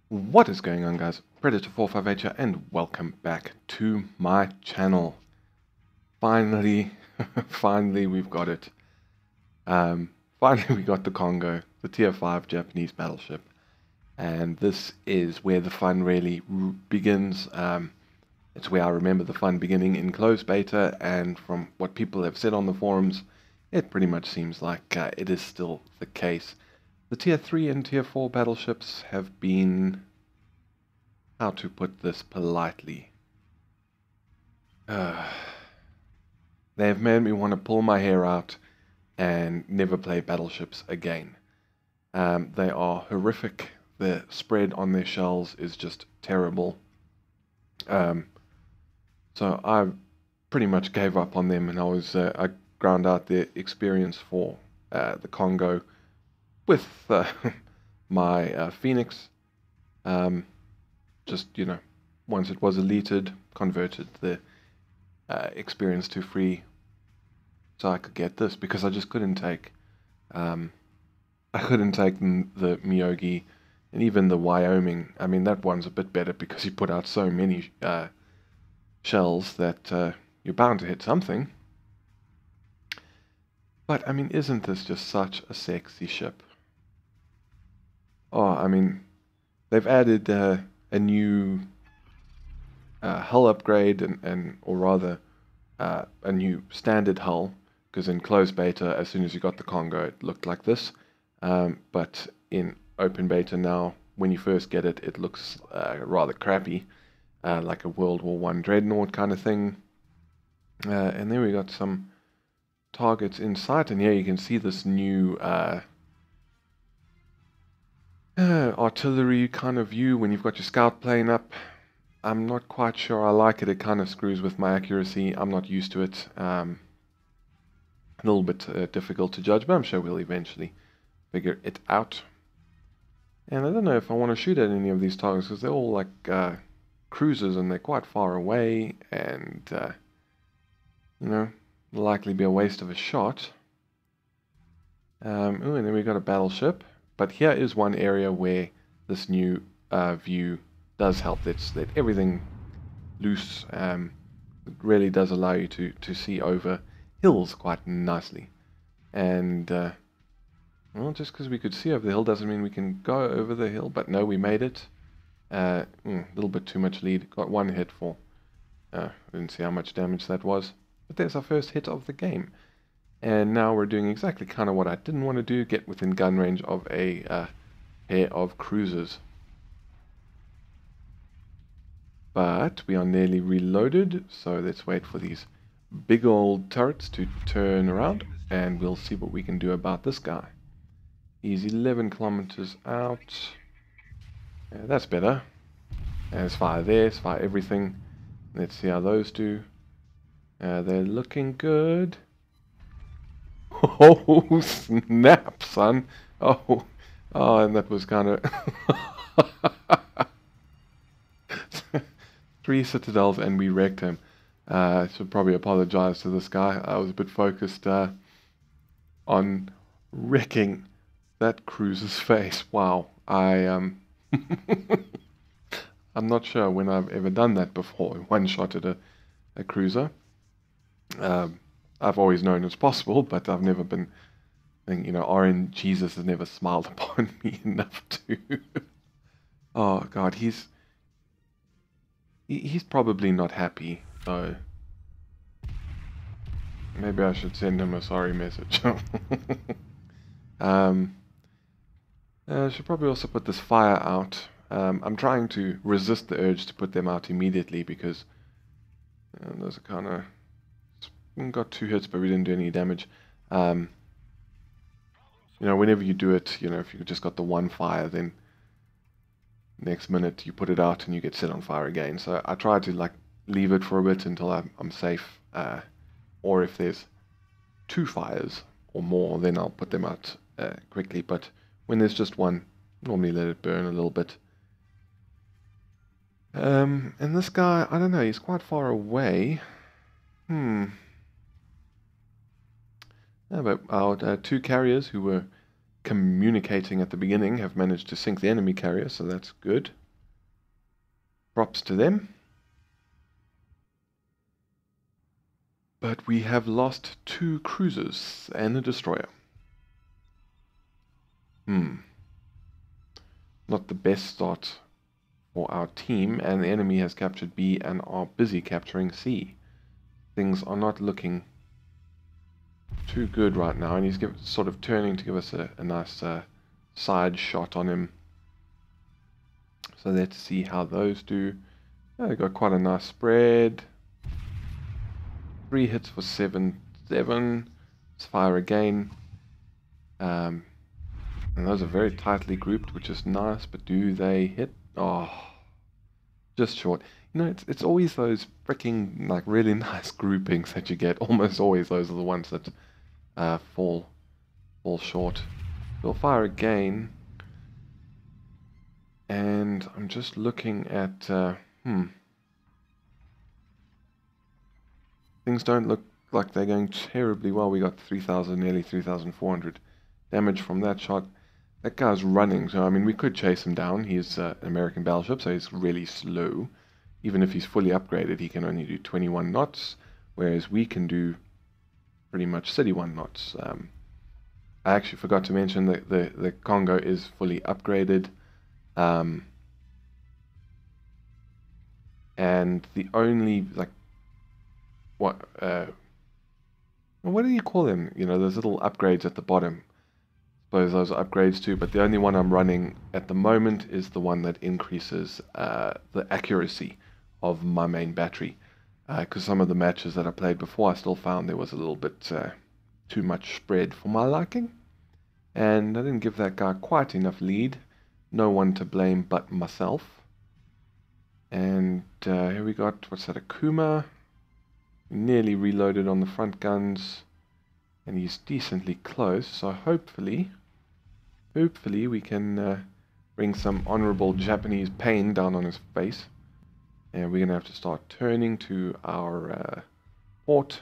What is going on, guys? Predator458 here, and welcome back to my channel. Finally, finally we've got it. Finally we got the Kongo, the Tier V Japanese Battleship. And this is where the fun really begins. It's where I remember the fun beginning in closed beta, and from what people have said on the forums, it pretty much seems like it is still the case. The Tier 3 and Tier 4 battleships have been, how to put this politely, they have made me want to pull my hair out and never play battleships again. They are horrific. The spread on their shells is just terrible. So I pretty much gave up on them, and I ground out the experience for the Kongo with my Phoenix. Just, once it was elited, converted the experience to free so I could get this, because I just couldn't take the Miyogi and even the Wyoming. I mean, that one's a bit better because you put out so many shells that you're bound to hit something. But I mean, isn't this just such a sexy ship? Oh, I mean, they've added a new hull upgrade, or rather a new standard hull, because in closed beta, as soon as you got the Kongo, it looked like this. But in open beta now, when you first get it, it looks rather crappy, like a World War I dreadnought kind of thing. And then we got some targets in sight, and here you can see this new artillery kind of view when you've got your scout plane up. I'm not quite sure I like it. It kind of screws with my accuracy. I'm not used to it. A little bit difficult to judge, but I'm sure we'll eventually figure it out. And I don't know if I want to shoot at any of these targets, because they're all like cruisers, and they're quite far away, and likely be a waste of a shot. And then we got a battleship. But here is one area where this new view does help. Let's let everything loose. It really does allow you to see over hills quite nicely. And, well, just because we could see over the hill doesn't mean we can go over the hill. But no, we made it. A little bit too much lead. Got one hit for. I didn't see how much damage that was. But there's our first hit of the game. And now we're doing exactly kind of what I didn't want to do, get within gun range of a pair of cruisers. But we are nearly reloaded, so let's wait for these big old turrets to turn around, and we'll see what we can do about this guy. He's 11 kilometers out. That's better. And let's fire there, let's fire everything. Let's see how those do. They're looking good. Oh, snap, son. Oh, and that was kind of... 3 citadels, and we wrecked him. I should probably apologize to this guy. I was a bit focused on wrecking that cruiser's face. Wow. I'm not sure when I've ever done that before. One shot at a cruiser. I've always known it's possible, but I've never been, Orange Jesus has never smiled upon me enough to. Oh God, he's probably not happy, so maybe I should send him a sorry message. I should probably also put this fire out. I'm trying to resist the urge to put them out immediately, because those are kind of... got 2 hits, but we didn't do any damage. Whenever you do it, if you just got the 1 fire, then next minute you put it out and you get set on fire again. So I try to leave it for a bit until I'm safe. Or if there's 2 fires or more, then I'll put them out quickly. But when there's just 1, normally let it burn a little bit. And this guy, I don't know, he's quite far away. But our 2 carriers who were communicating at the beginning have managed to sink the enemy carrier, so that's good. Props to them. But we have lost 2 cruisers and a destroyer. Not the best start for our team, and the enemy has captured B and are busy capturing C. Things are not looking too good right now, and he's sort of turning to give us a nice side shot on him. So let's see how those do. They got quite a nice spread. 3 hits for 7-7. Let's fire again. And those are very tightly grouped, which is nice, but do they hit? Oh, just short. You know, it's always those freaking, like, really nice groupings that you get. Almost always those are the ones that fall short. We'll fire again. And I'm just looking at, things don't look like they're going terribly well. We got 3,000, nearly 3,400 damage from that shot. That guy's running, so I mean we could chase him down. He's an American battleship, so he's really slow. Even if he's fully upgraded, he can only do 21 knots, whereas we can do pretty much 31 knots. I actually forgot to mention that the Kongo is fully upgraded. And the only, like, what do you call them? You know, those little upgrades at the bottom. Suppose those are upgrades too, but the only one I'm running at the moment is the one that increases the accuracy of my main battery. Because some of the matches that I played before, I still found there was a little bit too much spread for my liking. And I didn't give that guy quite enough lead. No one to blame but myself. And here we got, what's that, a Kuma. Nearly reloaded on the front guns. And he's decently close, so hopefully we can bring some honorable Japanese pain down on his face. And we're going to have to start turning to our port.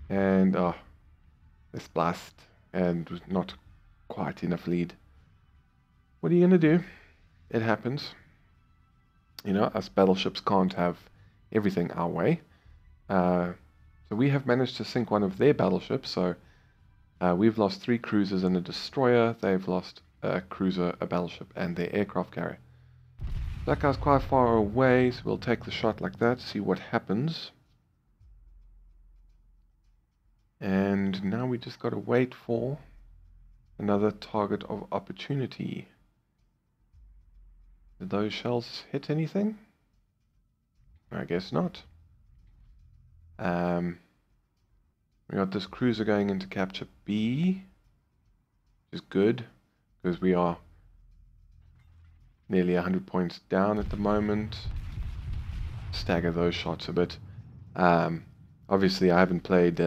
And, this blast, and not quite enough lead. What are you going to do? It happens. You know, us battleships can't have everything our way. So we have managed to sink one of their battleships, so we've lost 3 cruisers and a destroyer. They've lost a cruiser, a battleship, and their aircraft carrier. That guy's quite far away, so we'll take the shot like that, see what happens. And now we just got to wait for another target of opportunity. Did those shells hit anything? I guess not. We got this cruiser going into capture B, which is good, because we are nearly 100 points down at the moment. Stagger those shots a bit. Obviously I haven't played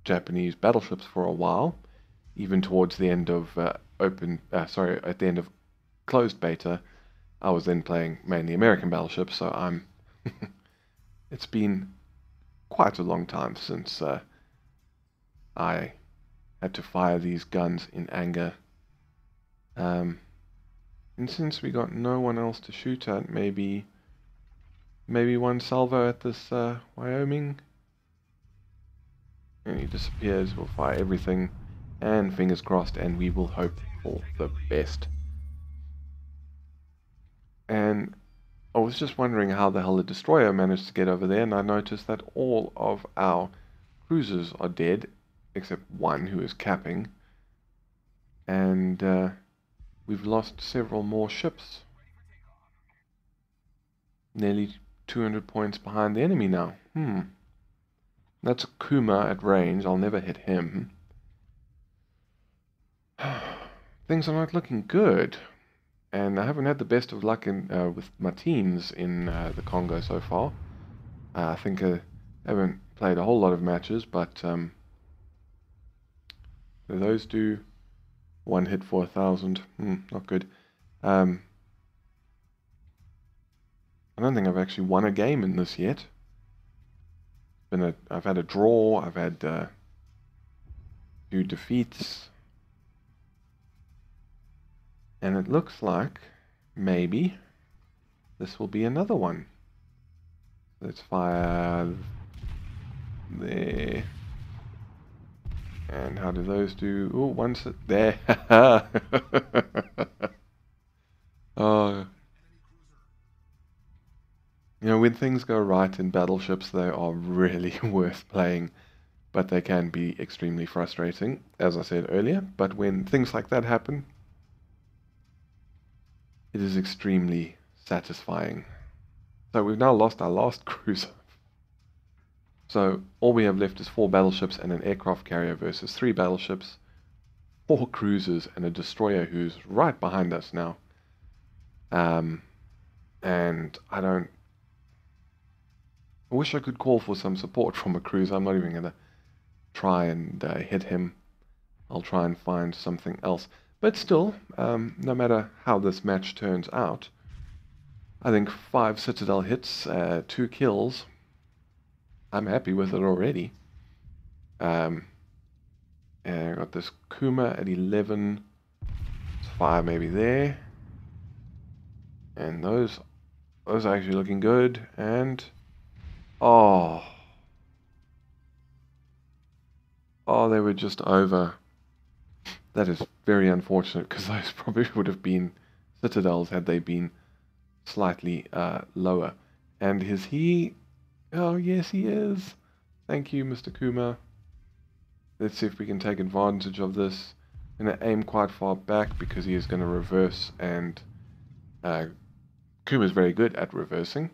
Japanese battleships for a while, even towards the end of at the end of closed beta. I was then playing mainly American battleships, so I'm it's been quite a long time since I had to fire these guns in anger. And since we got no one else to shoot at, maybe one salvo at this Wyoming. And he disappears. We'll fire everything, and fingers crossed, and we will hope for the best. And I was just wondering how the hell the destroyer managed to get over there, and I noticed that all of our cruisers are dead, except one who is capping. And we've lost several more ships. Nearly 200 points behind the enemy now. That's a Kuma at range. I'll never hit him. Things are not looking good. And I haven't had the best of luck with my teams in the Kongo so far. I think I haven't played a whole lot of matches, but those do 1 hit for 1,000. Not good. I don't think I've actually won a game in this yet. I've had a draw. I've had 2 defeats. And it looks like maybe this will be another one. Let's fire there. And how do those do? Oh, once there. Oh. You know, when things go right in battleships, they are really worth playing, but they can be extremely frustrating, as I said earlier. But when things like that happen, it is extremely satisfying. So we've now lost our last cruiser. So all we have left is 4 battleships and an aircraft carrier versus 3 battleships, 4 cruisers, and a destroyer who's right behind us now. And I wish I could call for some support from a cruiser. I'm not even going to try and hit him. I'll try and find something else. But still, no matter how this match turns out, I think 5 Citadel hits, 2 kills. I'm happy with it already. And I got this Kuma at 11. Let's fire maybe there. And those are actually looking good. And oh, they were just over. That is very unfortunate, because those probably would have been Citadels had they been slightly lower. And is he? Oh, yes, he is. Thank you, Mr. Kuma. Let's see if we can take advantage of this. I'm going to aim quite far back because he is going to reverse, and Kuma's very good at reversing.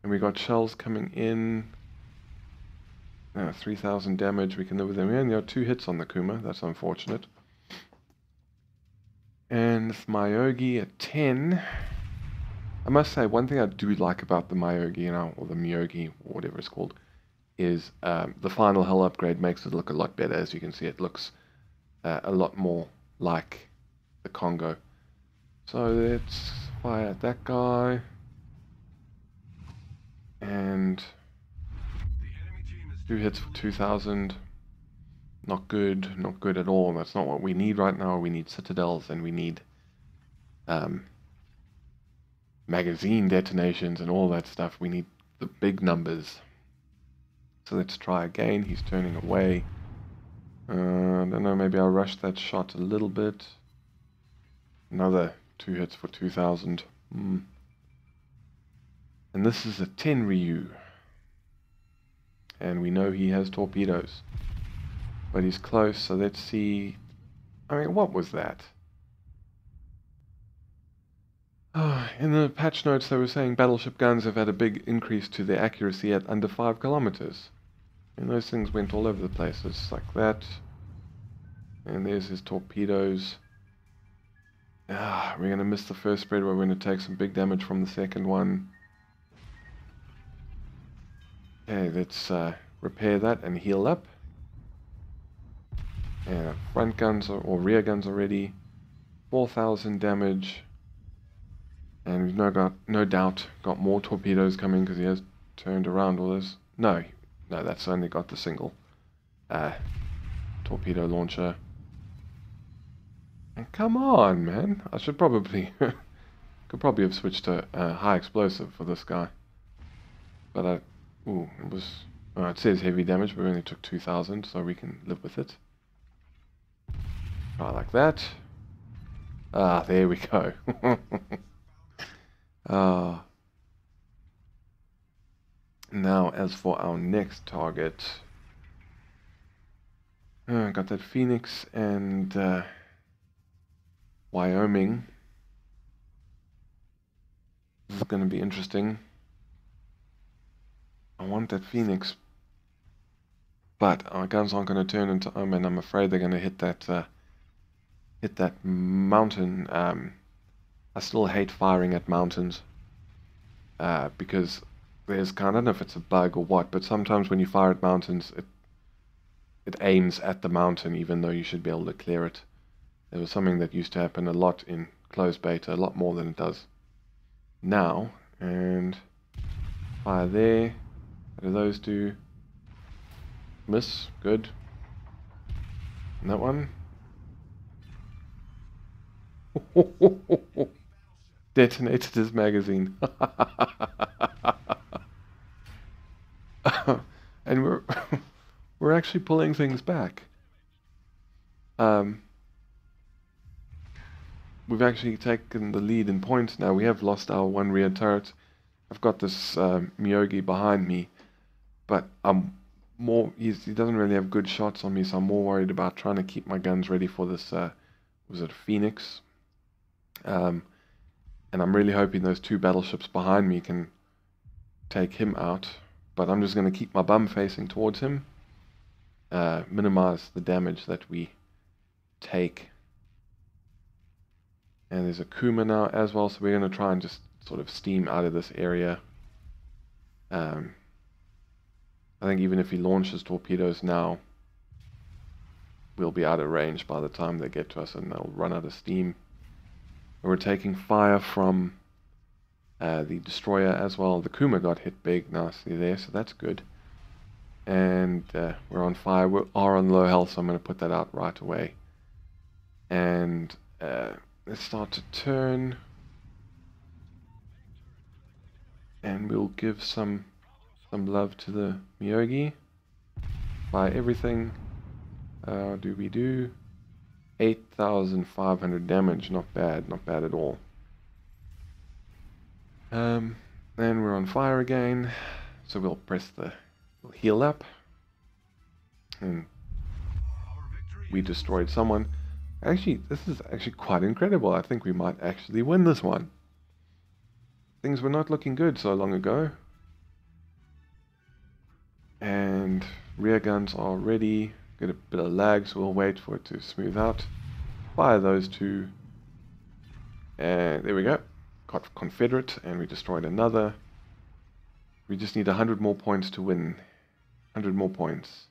And we got shells coming in. 3,000 damage. We can live with them. We only have 2 hits on the Kuma. That's unfortunate. And Myogi at 10. I must say, one thing I do like about the Myogi, or the Myogi, or whatever it's called, is the final hull upgrade makes it look a lot better. As you can see, it looks a lot more like the Kongo. So let's fire at that guy. And 2 hits for 2,000. Not good, not good at all. That's not what we need right now. We need Citadels, and we need magazine detonations and all that stuff. We need the big numbers. So let's try again. He's turning away. I don't know, maybe I'll rush that shot a little bit. Another 2 hits for 2,000. And this is a 10 Ryu. And we know he has torpedoes. But he's close, so let's see. I mean, what was that? In the patch notes they were saying battleship guns have had a big increase to their accuracy at under 5 kilometers. And those things went all over the place. It's like that. And there's his torpedoes. We're going to miss the first spread. We're going to take some big damage from the second one. Okay, let's repair that and heal up. And front guns or rear guns already. 4,000 damage. And we've no doubt got more torpedoes coming because he has turned around all this. No, that's only got the single torpedo launcher. And come on, man! I should probably could probably have switched to high explosive for this guy. But it was. It says heavy damage, but we only took 2,000, so we can live with it. Try like that. There we go. Now, as for our next target, got that Phoenix and Wyoming. This is going to be interesting. I want that Phoenix, but our guns aren't going to turn into Omen. I'm afraid they're going to hit that mountain. I still hate firing at mountains because there's I don't know if it's a bug or what, but sometimes when you fire at mountains, it aims at the mountain even though you should be able to clear it. There was something that used to happen a lot in closed beta, a lot more than it does now. And fire there. What do those do? Miss. Good. And that one. Detonated his magazine. And we're actually pulling things back. We've actually taken the lead in points now. We have lost our one rear turret. I've got this Myogi behind me, but I'm more. He doesn't really have good shots on me, so I'm more worried about trying to keep my guns ready for this. Was it Phoenix? And I'm really hoping those two battleships behind me can take him out. But I'm just going to keep my bum facing towards him. Minimize the damage that we take. And there's a Kuma now as well, so we're going to try and just sort of steam out of this area. I think even if he launches torpedoes now, we'll be out of range by the time they get to us, and they'll run out of steam. We're taking fire from the destroyer as well. The Kuma got hit big nicely there, so that's good. And we're on fire. We are on low health, so I'm going to put that out right away. And let's start to turn. And we'll give some love to the Myogi. Buy everything. Do we do 8,500 damage? Not bad, not bad at all. And we're on fire again, so we'll we'll heal up. And we destroyed someone. Actually, this is actually quite incredible. I think we might actually win this one. Things were not looking good so long ago. And rear guns are ready. Get a bit of lag, so we'll wait for it to smooth out. Fire those two. And there we go. Got Confederate, and we destroyed another. We just need 100 more points to win. 100 more points.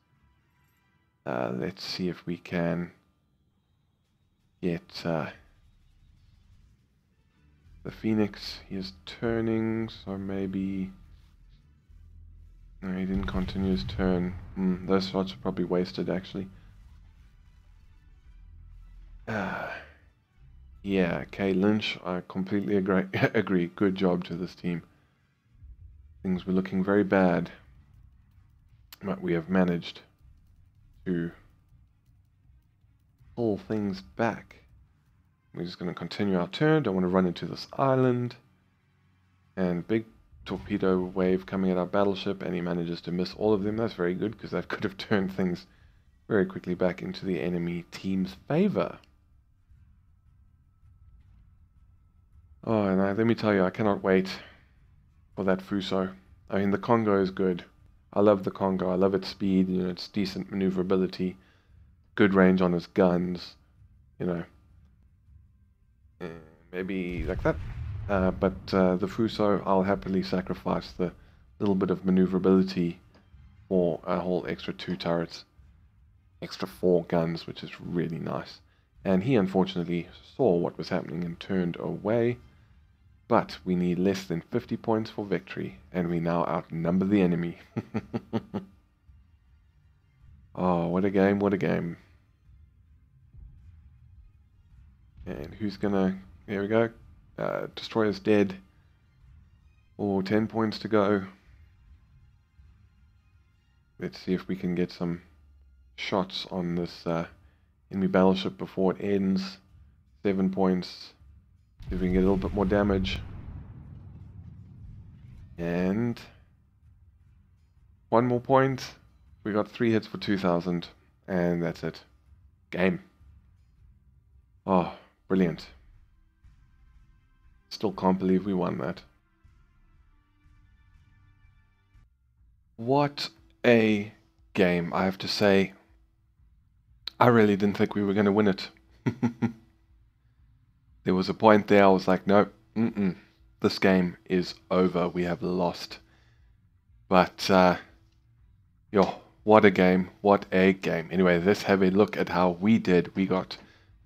Let's see if we can get the Phoenix. He is turning, so maybe... No, he didn't continue his turn. Those shots are probably wasted, actually. Yeah, okay, Lynch, I completely agree. Good job to this team. Things were looking very bad, but we have managed to pull things back. We're just going to continue our turn. Don't want to run into this island. And big torpedo wave coming at our battleship, and he manages to miss all of them. That's very good, because that could have turned things very quickly back into the enemy team's favor. Oh, and let me tell you, I cannot wait for that Fuso. I mean, the Kongo is good. I love the Kongo. I love its speed, you know, its decent maneuverability, good range on its guns, you know. Maybe like that. But the Fuso, I'll happily sacrifice the little bit of maneuverability for a whole extra 2 turrets, extra 4 guns, which is really nice. And he unfortunately saw what was happening and turned away. But we need less than 50 points for victory, and we now outnumber the enemy. Oh, what a game, what a game. And who's gonna... There we go. Destroyer's dead. Oh, 10 points to go. Let's see if we can get some shots on this enemy battleship before it ends. 7 points. See if we can get a little bit more damage. And 1 more point. We got 3 hits for 2,000. And that's it. Game. Oh, brilliant. Still can't believe we won that. What a game, I have to say. I really didn't think we were going to win it. There was a point there I was like, nope, this game is over. We have lost. But, yo, what a game. What a game. Anyway, let's have a look at how we did. We got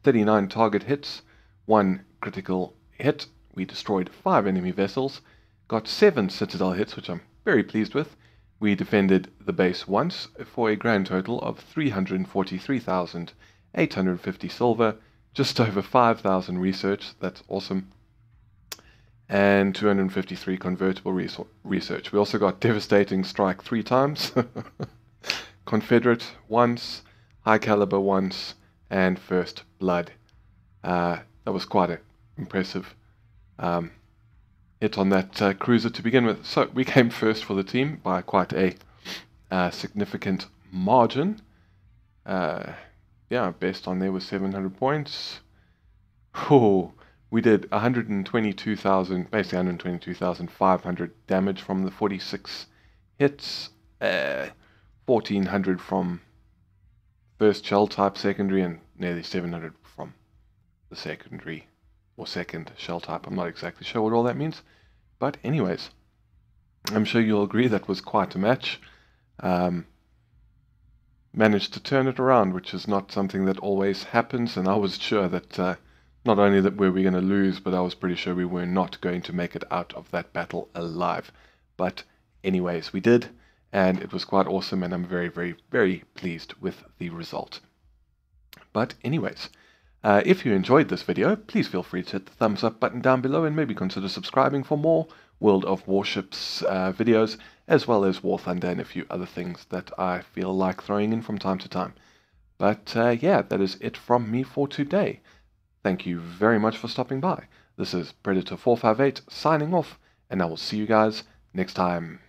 39 target hits, 1 critical hit. We destroyed 5 enemy vessels, got 7 citadel hits, which I'm very pleased with. We defended the base once for a grand total of 343,850 silver, just over 5,000 research. That's awesome. And 253 convertible research. We also got devastating strike 3 times, Confederate once, high caliber once, and first blood. That was quite an impressive hit on that cruiser to begin with. So we came first for the team by quite a significant margin. Yeah, best on there was 700 points. Oh, we did 122,000, basically 122,500 damage from the 46 hits, 1,400 from first shell type secondary, and nearly 700 from the secondary or second shell type. I'm not exactly sure what all that means, but anyways, I'm sure you'll agree that was quite a match. Managed to turn it around, which is not something that always happens, and I was sure that not only that were we going to lose, but I was pretty sure we were not going to make it out of that battle alive. But anyways, we did, and it was quite awesome, and I'm very, very, very pleased with the result. But anyways, if you enjoyed this video, please feel free to hit the thumbs up button down below, and maybe consider subscribing for more World of Warships videos, as well as War Thunder and a few other things that I feel like throwing in from time to time. But yeah, that is it from me for today. Thank you very much for stopping by. This is Predator 458 signing off, and I will see you guys next time.